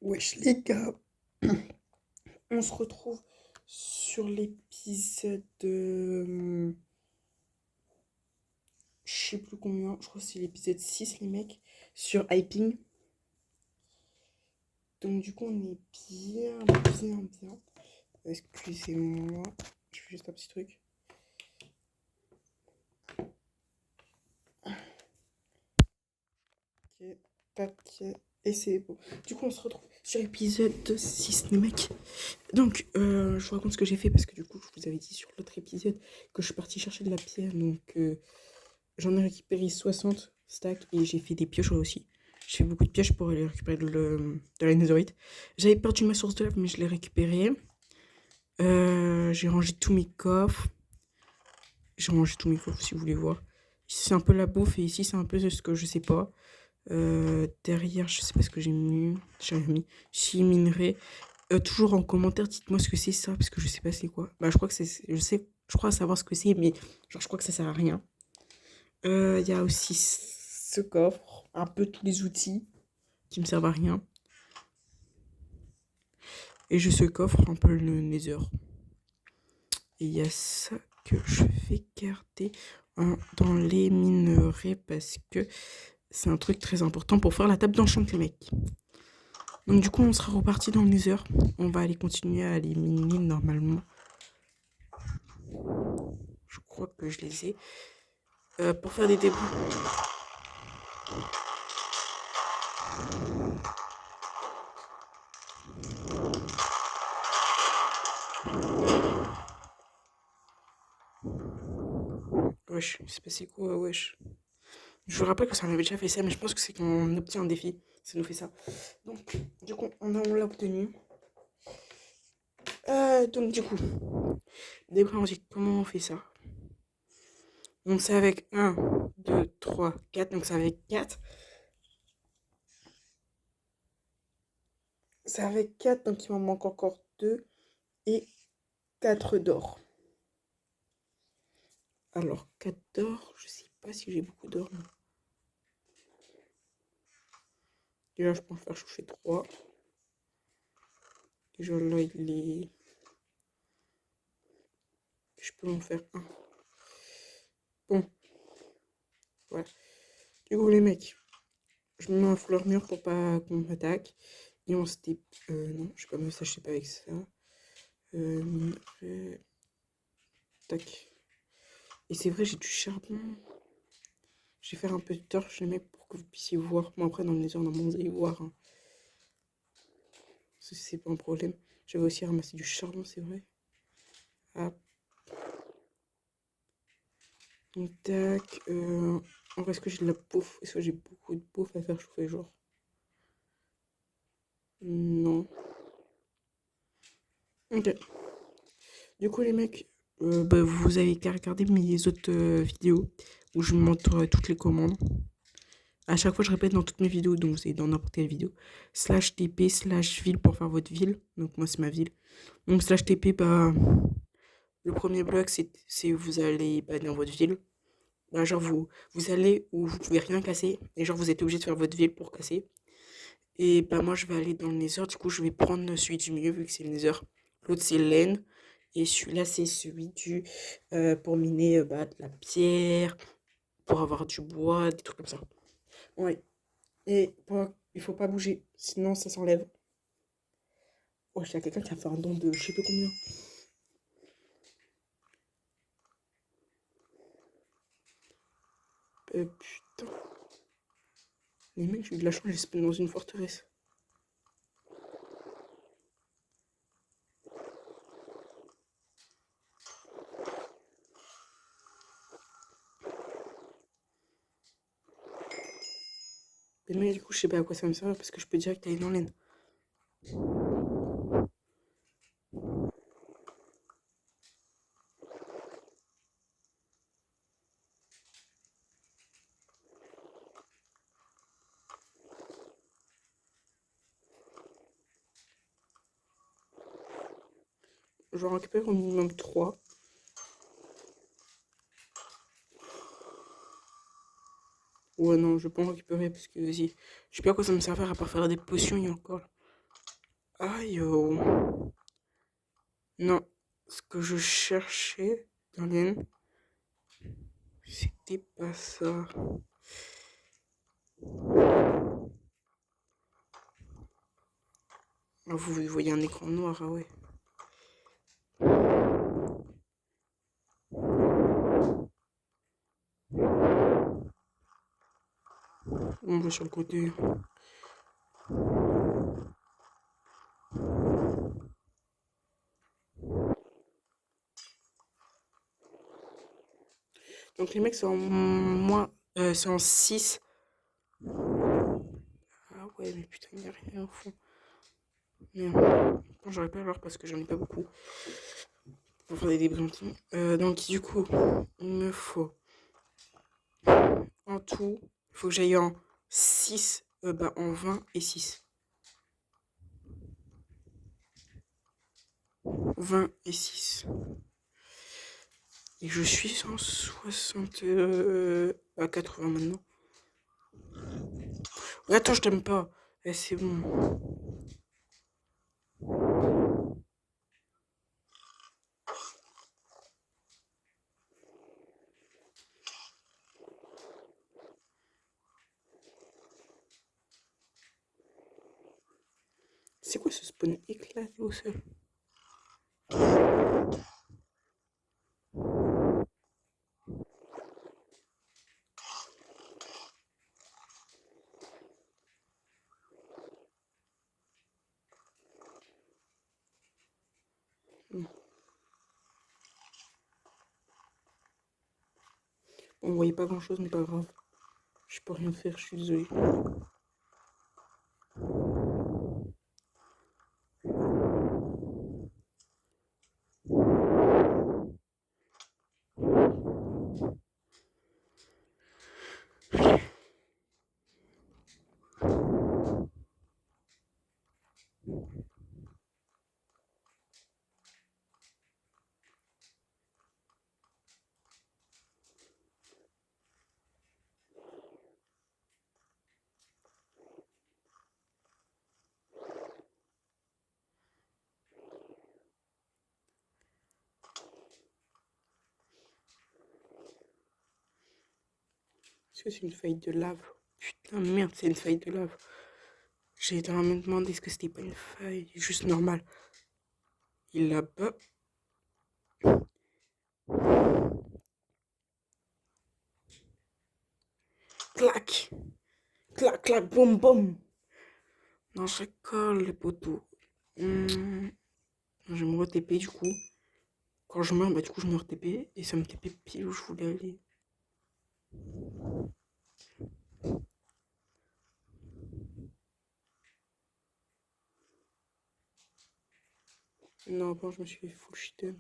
Wesh les gars, on se retrouve sur l'épisode je sais plus combien, je crois que c'est l'épisode 6 les mecs, sur hyping. Donc du coup on est bien. Excusez-moi, je fais juste un petit truc. Ok, tac, et c'est bon. Du coup on se retrouve sur l'épisode 6 les mecs. Donc je vous raconte ce que j'ai fait parce que du coup je vous avais dit sur l'autre épisode que je suis partie chercher de la pierre. Donc j'en ai récupéré 60 stacks et j'ai fait des pioches aussi. J'ai fait beaucoup de pioches pour aller récupérer de la netherite. J'avais perdu ma source de lave, mais je l'ai récupérée. J'ai rangé tous mes coffres. J'ai rangé tous mes coffres si vous voulez voir. Ici, c'est un peu la bouffe et ici, c'est un peu ce que je sais pas. Derrière, je sais pas ce que j'ai mis. J'ai rien mis. Ici, minerai. Toujours en commentaire, dites-moi ce que c'est ça, parce que je sais pas c'est quoi. Bah, je crois que c'est. Je crois savoir ce que c'est, mais genre, je crois que ça sert à rien. Il y a aussi ce coffre, un peu tous les outils qui me servent à rien. Et j'ai ce coffre, un peu le nether. Et il y a ça que je vais garder dans les minerais parce que c'est un truc très important pour faire la table d'enchant, les mecs. Donc du coup, on sera reparti dans le nether. On va aller continuer à aller miner normalement. Je crois que je les ai. Pour faire des débris. Wesh, c'est passé quoi, wesh. Je vous rappelle que ça m'avait déjà fait ça, mais je pense que c'est qu'on obtient un défi. Ça nous fait ça. Donc, du coup, on l'a obtenu. Donc, du coup, débris ensuite, comment on fait ça? Donc, c'est avec 1, 2, 3, 4. Donc, c'est avec 4. C'est avec 4, donc il m'en manque encore 2 et 4 d'or. Alors, 4 d'or, je sais pas si j'ai beaucoup d'or. Déjà, je peux en faire chauffer 3. Déjà, là, il est. Je peux en faire un. Bon, voilà. Du coup, les mecs, je me mets un fleur mur pour pas qu'on m'attaque. Et on se dé... non, je sais pas, mais ça, je sais pas avec ça. Tac. Et c'est vrai, j'ai du charbon. Je vais faire un peu de torche, les mecs, pour que vous puissiez voir. Moi, après, dans le nether, normalement, vous allez voir. Hein. C'est pas un problème. J'avais aussi ramassé du charbon, c'est vrai. Ah. Donc, tac. En vrai, est-ce que j'ai de la bouffe? Est-ce que j'ai beaucoup de bouffe à faire chauffer, genre? Non. Ok. Du coup, les mecs, bah, vous avez qu'à regarder mes autres vidéos où je montre toutes les commandes. À chaque fois, je répète dans toutes mes vidéos, donc c'est dans n'importe quelle vidéo. Slash TP, slash ville pour faire votre ville. Donc, moi, c'est ma ville. Donc, slash TP, bah, le premier bloc, c'est vous allez bah, dans votre ville. Bah, genre, vous allez où vous pouvez rien casser. Et genre, vous êtes obligé de faire votre ville pour casser. Et bah, moi, je vais aller dans le nether. Du coup, je vais prendre celui du milieu, vu que c'est le nether. L'autre, c'est l'aine. Et celui-là, c'est celui du. Pour miner bah, de la pierre, pour avoir du bois, des trucs comme ça. Ouais. Et il faut pas bouger, sinon ça s'enlève. Oh, il y a quelqu'un qui a fait un don de je sais pas combien. Putain. Les mecs, j'ai eu de la chance, j'ai spawn dans une forteresse. Mais du coup, je sais pas à quoi ça me sert parce que je peux direct aller dans l'aine. Je récupère au minimum 3. Ouais, non, je vais pas en récupérer parce que vas-y. Je sais pas à quoi ça me sert à part faire des potions et encore. Aïe, oh. Non, ce que je cherchais dans les... C'était pas ça. Ah, vous voyez un écran noir, ah ouais. On va sur le côté. Donc les mecs, c'est en moins... c'est en 6. Ah ouais, mais putain, il n'y a rien au fond. Merde. Bon, j'aurais pas alors parce que j'en ai pas beaucoup. Pour faire des débris. Donc du coup, il me faut... En tout, il faut que j'aille en 6, en 20 et 6. 20 et 6. Et je suis en 60 à 80 maintenant. Ouais, attends, je t'aime pas. C'est bon. C'est quoi ce spawn éclaté au sol? On voyait pas grand chose, mais pas grave. Je peux rien faire, je suis désolée. Est-ce que c'est une faille de lave? Putain, merde, c'est une faille de lave. J'ai été à me demander est-ce que c'était pas une faille juste normale. Il l'a pas. Clac! Clac, clac, boum, boum! Non, je colle les poteaux. Je vais me re-TP du coup. Quand je meurs, du coup, je me re-TP et ça me TP pile où je voulais aller. Non, bon, je me suis fait full shitten.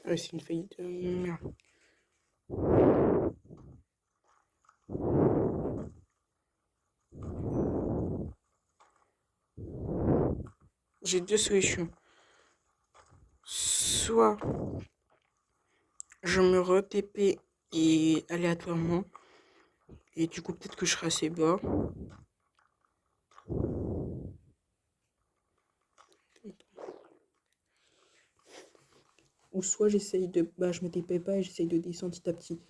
Ouais, c'est une faillite de merde. J'ai deux solutions. Soit je me re-TP et aléatoirement. Et du coup, peut-être que je serai assez bas. Ou soit j'essaye de... je me TP pas et j'essaye de descendre petit à petit.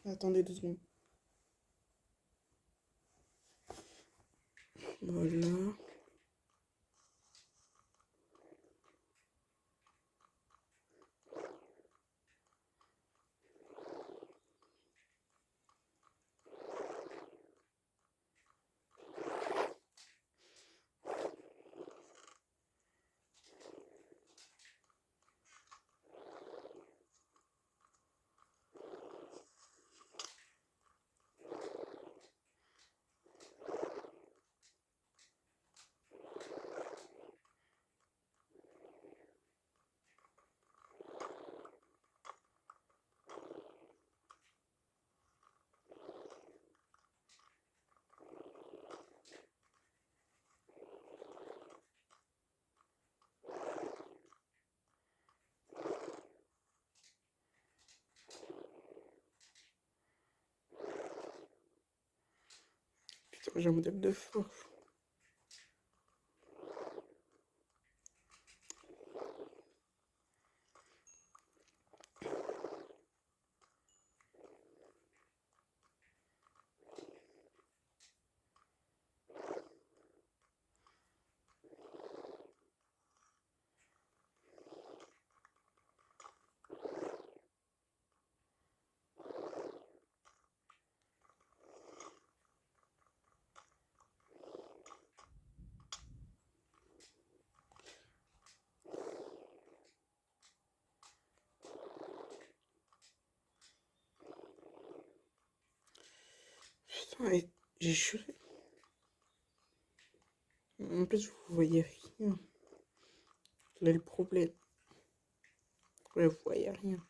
Attendez 2 secondes. Voilà. J'ai un modèle de force. Putain, j'ai juré. En plus, vous voyez rien. Là, le problème. Ouais, vous voyez rien.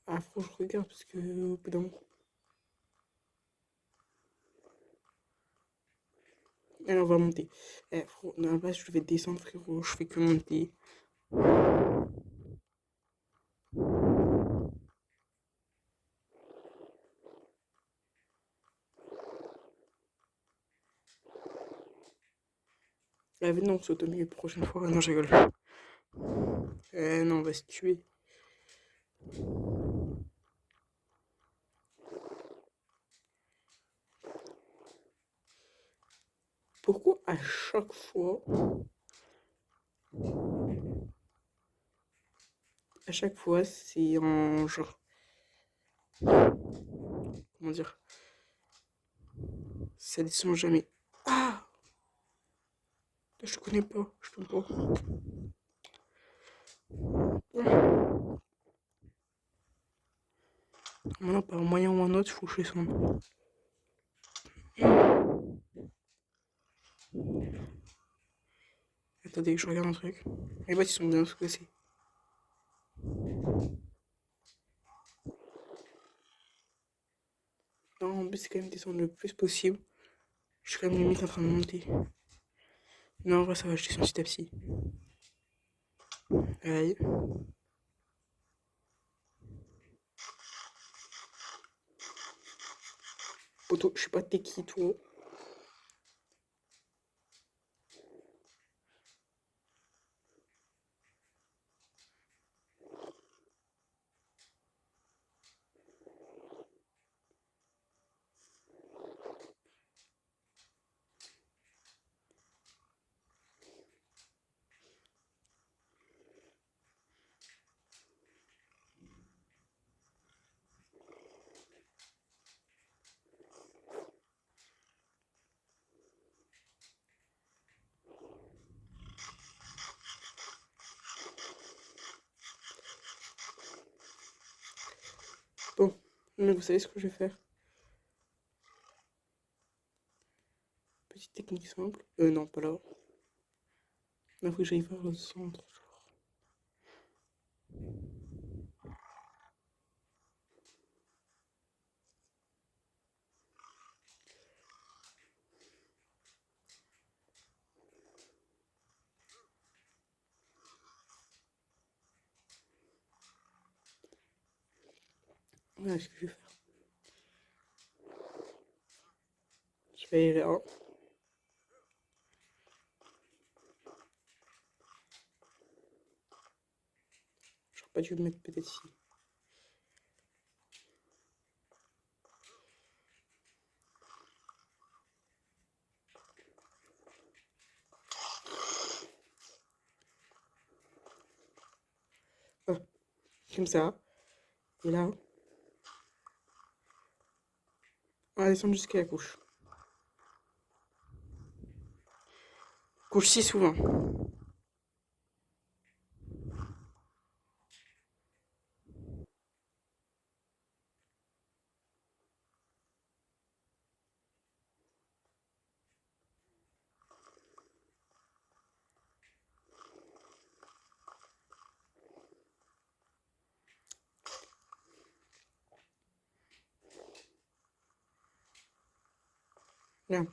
Ah, faut que je regarde parce que au bout d'un moment. Alors, on va monter. Non, là, je vais descendre, frérot. Je fais que monter. Ah, mais non, on saute au milieu prochaine fois. Non, je rigole. Non, on va se tuer. Pourquoi à chaque fois. À chaque fois, c'est en genre. Comment dire? Ça descend jamais. Ah! Je connais pas. Je peux pas. Maintenant, par un moyen ou un autre, il faut que je descende. Attendez, je regarde un truc. Les boîtes, ils sont bien sous-classés. Non, en plus, c'est quand même descendre le plus possible. Je suis quand même limite en train de monter. Non, en vrai, ça va, je descends petit à petit. Aïe. Poto, je suis pas techie, toi. Bon, mais vous savez ce que je vais faire? Petite technique simple. Non, pas là. Il faut que j'aille vers le centre. Voilà ce que je vais faire. Je vais aller là. J'aurais pas dû me mettre peut-être ici. Ah, comme ça. Et là. On va descendre jusqu'à la couche. Couche 6 ou 20. Bien,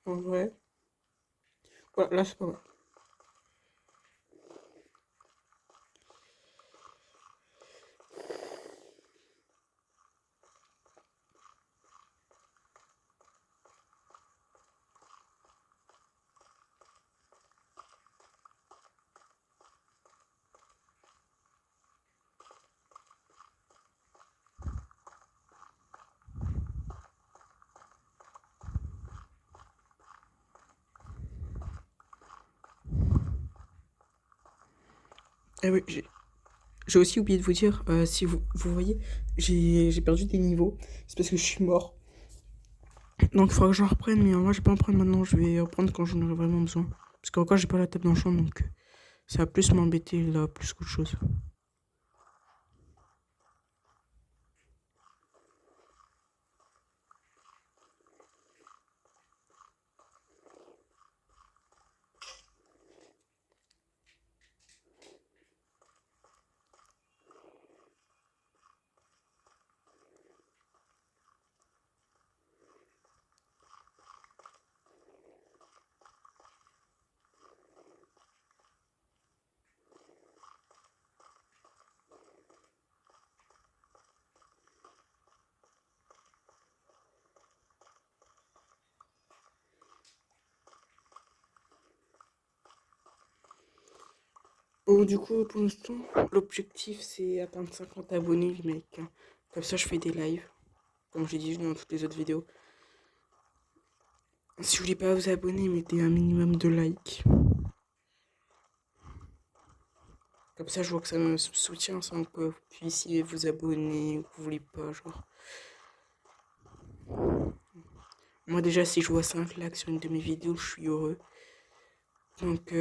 en vrai. Voilà, là, c'est pas mal. Ah oui, j'ai aussi oublié de vous dire, si vous voyez, j'ai perdu des niveaux. C'est parce que je suis mort. Donc il faudra que j'en reprenne, mais moi je vais pas en prendre maintenant. Je vais reprendre quand j'en aurai vraiment besoin. Parce qu'encore j'ai pas la table dans le champ, donc ça va plus m'embêter là, plus qu'autre chose. Bon, du coup, pour l'instant, l'objectif c'est atteindre 50 abonnés, les mecs, hein. Comme ça, je fais des lives. Comme j'ai dit dans toutes les autres vidéos. Si vous voulez pas vous abonner, mettez un minimum de likes. Comme ça, je vois que ça me soutient sans que vous puissiez vous abonner ou que vous voulez pas, genre. Moi, déjà, si je vois 5 likes sur une de mes vidéos, je suis heureux. Donc,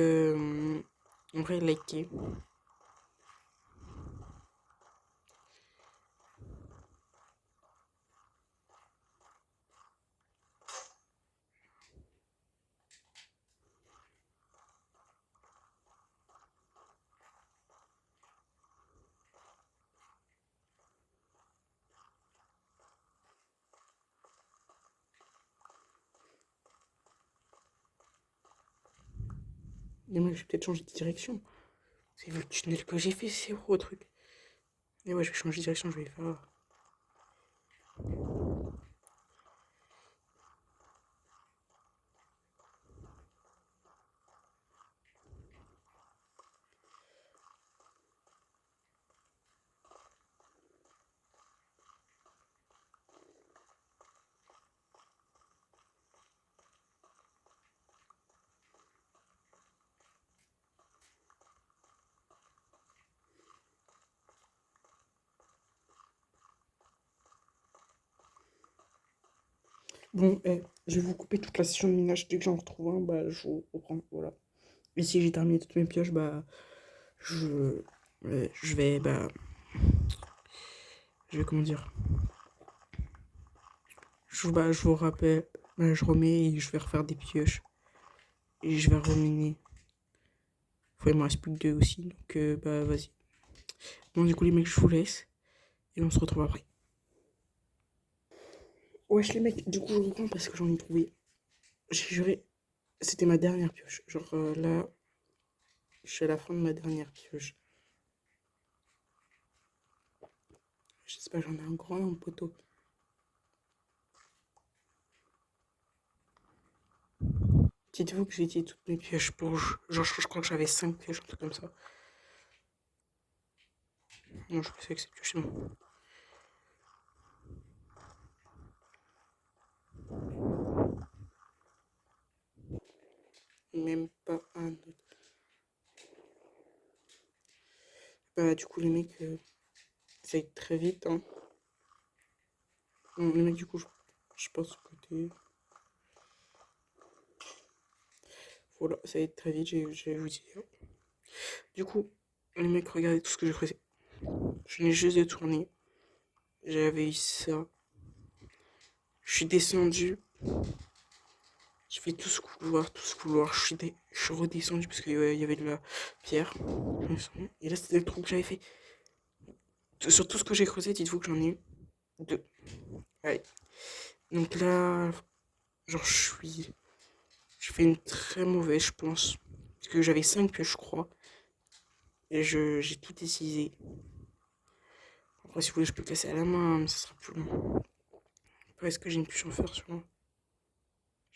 en vrai, likez. Mais moi, je vais peut-être changer de direction. C'est le tunnel que j'ai fait, c'est gros truc. Mais ouais, je vais changer de direction, je vais faire. Bon, je vais vous couper toute la session de minage. Dès que j'en retrouve un, bah, je vous reprends. Voilà. Et si j'ai terminé toutes mes pioches, bah, je, je vais, bah, je vais, comment dire, je vous rappelle, bah, je remets et je vais refaire des pioches. Et je vais reminer. Faut il me reste plus que deux aussi, donc, bah, vas-y. Bon, du coup, les mecs, je vous laisse. Et on se retrouve après. Wesh, les mecs, du coup, je reprends parce que j'en ai trouvé. J'ai juré, c'était ma dernière pioche. Genre, là, je suis à la fin de ma dernière pioche. Je sais pas, j'en ai un grand poteau. Dites-vous que j'ai dit toutes mes pioches pour. Genre, je crois que j'avais 5 pioches, un truc comme ça. Non, je sais que cette pioche, c'est bon. Même pas un autre. Bah, du coup, les mecs, ça aide très vite, hein. Bon, les mecs, du coup, je passe au côté. Voilà, ça aide très vite, je vais vous dire. Du coup, les mecs, regardez tout ce que j'ai fait. Je n'ai juste de tourner. J'avais eu ça. Je suis descendu. J'ai fait tout ce couloir, tout ce couloir. Je suis redescendu parce qu'il y avait de la pierre. Et là, c'était le trou que j'avais fait. Sur tout ce que j'ai creusé, dites-vous que j'en ai eu 2. Ouais. Donc là, genre, je fais une très mauvaise, je pense. Parce que j'avais 5 pioches, je crois. Et j'ai tout décisé. Après, si vous voulez, je peux casser à la main, mais ça sera plus long. Après, est-ce que j'ai une pioche en fer sur moi?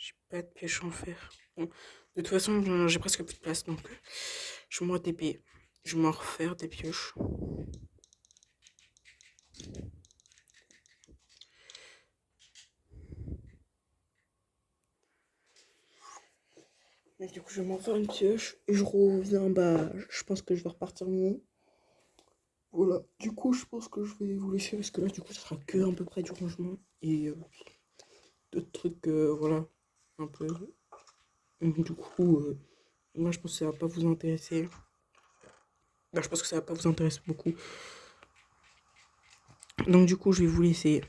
J'ai pas de pioche en fer. Bon, de toute façon, j'ai presque plus de place, donc je vais me TP. Je vais m'en refaire des pioches. Mais du coup, je vais m'en faire une pioche et je reviens. Bah, je pense que je vais repartir mieux. Voilà, du coup, je pense que je vais vous laisser parce que là, du coup, ça sera que à peu près du rangement et d'autres trucs, voilà, un peu. Donc, du coup, moi, je pense que ça va pas vous intéresser. Bah, je pense que ça va pas vous intéresser beaucoup. Donc, du coup, je vais vous laisser.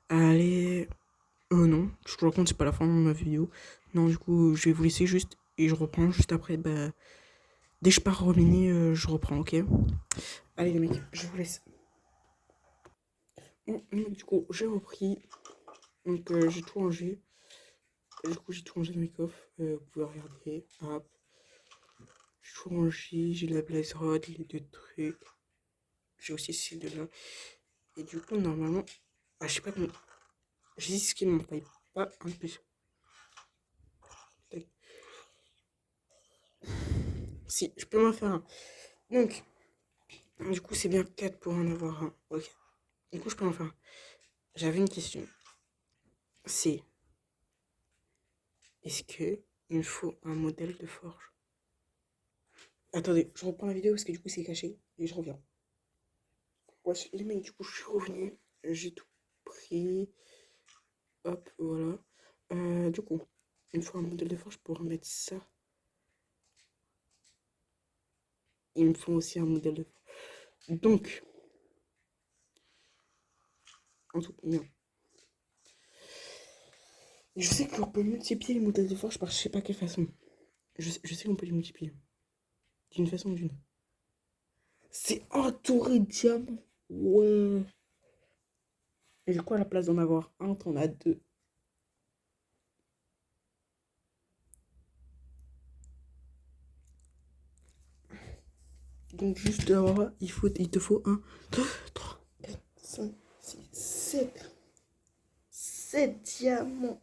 Allez. Non, je te raconte, c'est pas la fin de ma vidéo. Non, du coup, je vais vous laisser juste et je reprends juste après. Bah, dès que je pars reminer, je reprends, ok? Allez, les mecs, je vous laisse. Bon, du coup, j'ai repris. Donc, j'ai tout rangé. Du coup, j'ai tout rangé dans mes coffres. Vous pouvez regarder. Hop. J'ai tout rangé. J'ai la blaze rod, les 2 trucs. J'ai aussi ces deux-là. Et du coup, normalement. Ah, je sais pas comment. J'ai dit ce qui m'en paye pas un peu. Si, je peux m'en faire un. Donc, du coup, c'est bien 4 pour en avoir un. Ok. Du coup, je peux en faire un. J'avais une question. C'est. Est-ce que il me faut un modèle de forge? Attendez, je reprends la vidéo parce que du coup, c'est caché. Et je reviens. Ouais, les mecs, du coup, je suis revenu. J'ai tout pris. Hop, voilà. Du coup, il me faut un modèle de forge pour remettre ça. Il me faut aussi un modèle de forge. Donc, en tout cas, je sais qu'on peut multiplier les modèles de forge par je sais pas quelle façon. Je sais qu'on peut les multiplier. D'une façon ou d'une autre. C'est entouré de diamants. Ouais. Et du coup, à la place d'en avoir un, t'en as 2. Donc, juste là, il te faut un, 2, 3, 4, 5, 6, 7. 7 diamants.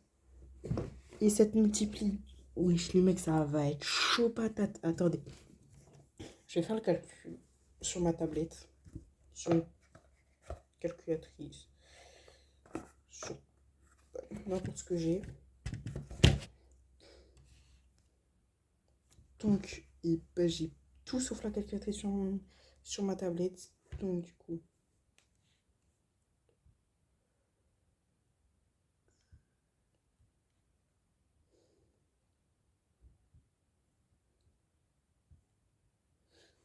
Et ça te multiplie. Oui, les mecs, ça va être chaud patate. Attendez. Je vais faire le calcul sur ma tablette. Sur une calculatrice. Sur n'importe ce que j'ai. Donc, et ben, j'ai tout sauf la calculatrice sur ma tablette. Donc, du coup.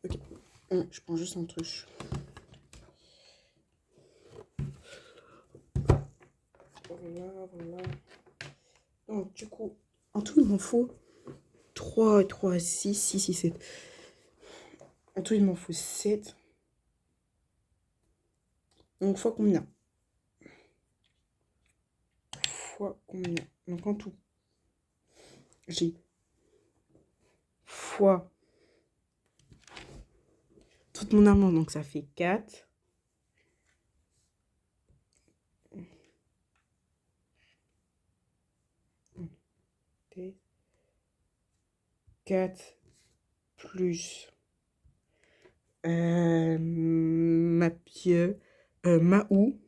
Ok. Je prends juste un truc. Voilà. Donc, du coup, en tout, il m'en faut 3, 3, 6, 6, 6, 7. En tout, il m'en faut 7. Donc, fois combien? Fois combien? Donc, en tout, j'ai fois toute mon armoire. Donc, ça fait 4. 4 plus ma pieu, ma ou,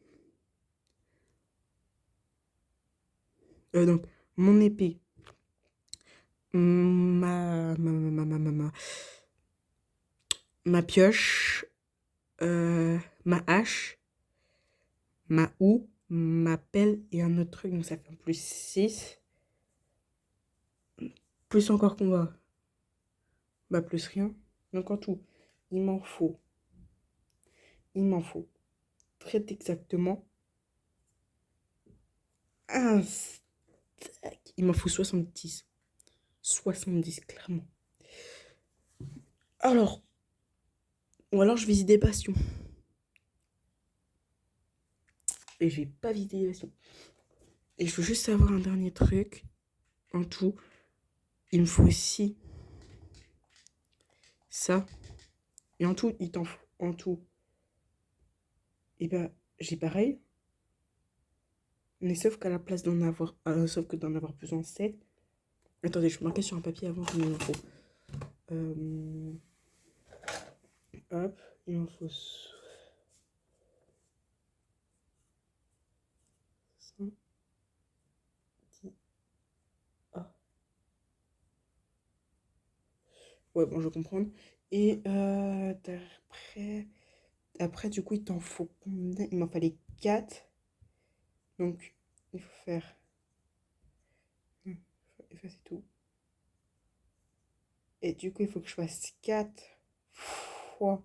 donc mon épée, ma pioche, ma hache, ma ou, ma pelle et un autre truc, donc ça fait en plus 6. Plus encore qu'on va, bah plus rien. Donc en tout, il m'en faut très exactement un Tac. Il m'en faut 70. 70, clairement. Alors, ou alors je visite des passions. Et j'ai pas visité des passions. Et je veux juste savoir un dernier truc. En tout, il me faut aussi ça. Et en tout, il t'en faut. En tout. Et ben, j'ai pareil. Mais sauf qu'à la place d'en avoir. Sauf que d'en avoir besoin 7. Attendez, je marquais sur un papier avant qu'il m'en faut. Hop, il m'en faut 110. Ah. Ouais, bon, je comprends. Et après, du coup, il t'en faut combien? Il m'en fallait 4. Donc, il faut faire. Il faut effacer tout. Et du coup, il faut que je fasse 4 fois.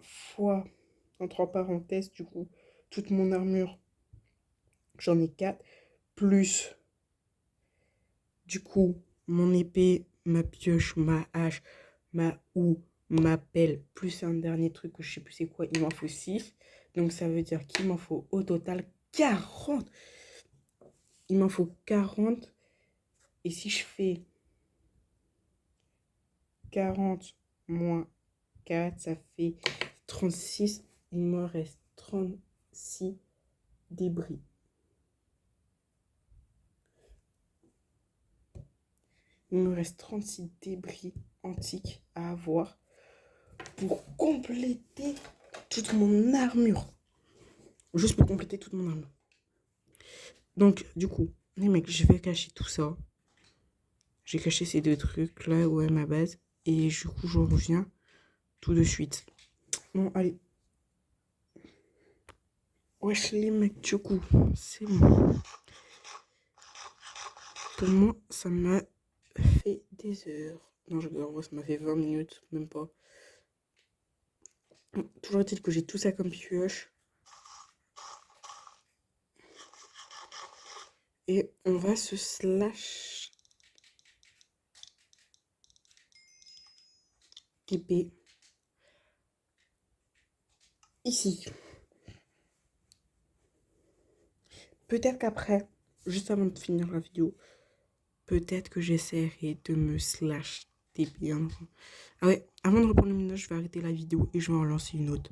Fois, entre parenthèses, du coup, toute mon armure, j'en ai 4. Plus, du coup, mon épée, ma pioche, ma hache, ma houe, ma pelle, plus un dernier truc que je sais plus c'est quoi, il m'en faut 6. Donc ça veut dire qu'il m'en faut au total 40. Il m'en faut 40. Et si je fais 40 moins 4, ça fait 36. Il me reste 36 débris. Il me reste 36 débris antiques à avoir pour compléter toute mon armure. Juste pour compléter toute mon armure. Donc, du coup, les mecs, je vais cacher tout ça. J'ai caché ces deux trucs là où est ma base. Et du coup, je reviens tout de suite. Bon, allez. Wesh, les mecs, du coup, c'est bon. Pour moi, ça m'a fait des heures. Non, je regarde, ça m'a fait 20 minutes, même pas. Toujours est-il que j'ai tout ça comme pioche. Et on va se slash épée ici. Peut-être qu'après, juste avant de finir la vidéo, peut-être que j'essaierai de me slash épée. Ah ouais, avant de reprendre le minage, je vais arrêter la vidéo et je vais en lancer une autre.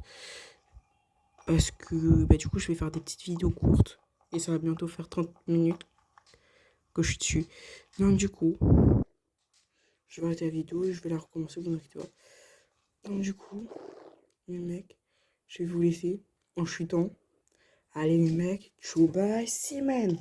Parce que bah, du coup, je vais faire des petites vidéos courtes. Et ça va bientôt faire 30 minutes que je suis dessus. Donc du coup, je vais arrêter la vidéo et je vais la recommencer, vous inquiétez pas. Donc du coup, les mecs, je vais vous laisser en chutant. Allez les mecs, ciao bye, see man.